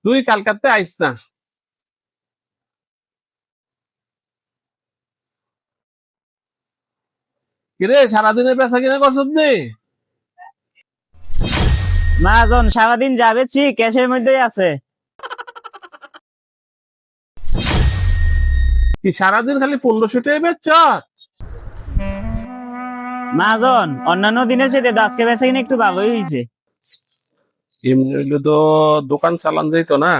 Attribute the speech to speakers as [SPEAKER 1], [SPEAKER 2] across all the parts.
[SPEAKER 1] তুই কালকাতে আইস না। কিরে সারাদিনের বেচা কিনা করছত নি?
[SPEAKER 2] মহাজন সারাদিন যাবে ক্যাশের মধ্যেই আছে।
[SPEAKER 1] কি সারাদিন খালি 1500 টাকা বেচছ?
[SPEAKER 2] মহাজন অন্যান্য দিনের চেয়ে আজকে বেচা কিনা একটু ভালোই হয়েছে।
[SPEAKER 1] এমনি হইলে তো দোকান চালান যাইতো না,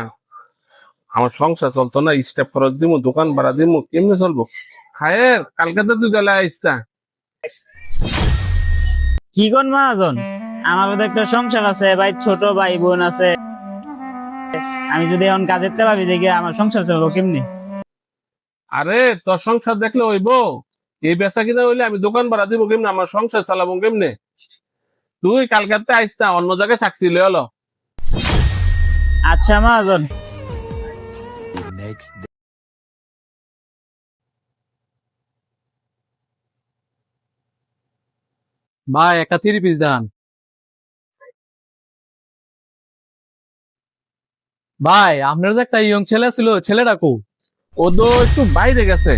[SPEAKER 1] আমার সংসার চলতো না, স্টাফ খরচ দিমু, দোকান ভাড়া দিমু, কেমনে চলবো? হায়ের কালকাতে তুই গেলে আইস না।
[SPEAKER 2] কি কোন মহাজন, আমারও তো একটা সংসার আছে, ভাই ছোট ভাই বোন আছে। আমি যদি এখন কাজের তে ভাবি যে গিয়ে আমার সংসার চলবো কেমনি?
[SPEAKER 1] আরে তোর সংসার দেখলে হইবো? এই বেচা কিনা হইলে আমি দোকান ভাড়া দিব কেমনে, আমার সংসার চালাবো কেমনে? তুই কালকাতে আইস না, অন্য জায়গায় চাকরি লয়ে হলো।
[SPEAKER 2] আচ্ছা মহাজন।
[SPEAKER 3] ভাই একটা 3 পিস দেন। ভাই আপনার যে একটা ইয়ং ছেলে ছিল, ছেলেটা কো?
[SPEAKER 1] ও তো একটু বাইরে গেছে।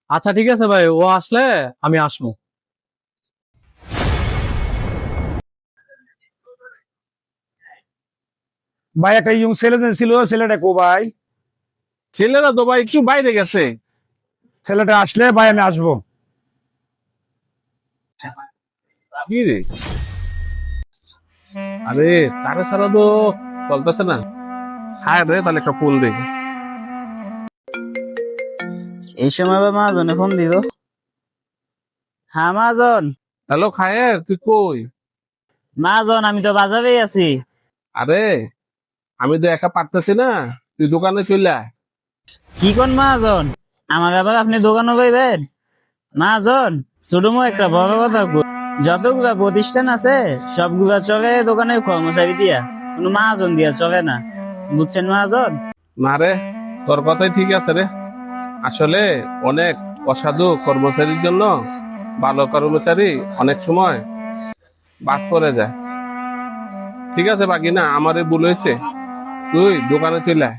[SPEAKER 3] আচ্ছা ঠিক আছে ভাই, ও আসলে আমি আসবো।
[SPEAKER 4] ভাই একটা ইয়ং ছেলে যে ছিল, ছেলেটা কো ভাই?
[SPEAKER 1] ছেলেরা তো ভাই একটু বাইরে গেছে।
[SPEAKER 4] ছেলেটা আসলে ভাই আমি আসবো।
[SPEAKER 1] কি রে? আরে তারে ছাড়া তো চলতেছে না। হ্যাঁ রে, তাহলে একটা ফুল দে।
[SPEAKER 2] এই সময় আবার মহাজনে ফোন দিল। হ্যাঁ মহাজন।
[SPEAKER 1] হ্যালো খায়ের, তুই কই?
[SPEAKER 2] মহাজন আমি তো বাজারেই আছি।
[SPEAKER 1] আরে আমি তো একা পারতেছি না, তুই দোকানে চলে আয়।
[SPEAKER 2] কি কোন মহাজন, আমার আবার আপনি দোকানও পাইবেন? মহাজন ছোটমো একটা বড় কথা কই, যতগুলা প্রতিষ্ঠান আছে সবগুলা চলে দোকানের কর্মচারী দিয়া, কোনো মহাজন দিয়া চলে না, বুঝছেন মহাজন?
[SPEAKER 1] না রে, তোর কথাই ঠিক আছে রে। আসলে অনেক অসাধু কর্মচারীর জন্য ভালো কর্মচারী অনেক সময় বাদ পড়ে যায়। ঠিক আছে বাকি না, আমারে ভুল হয়েছে, তুই দোকানে চলে আয়।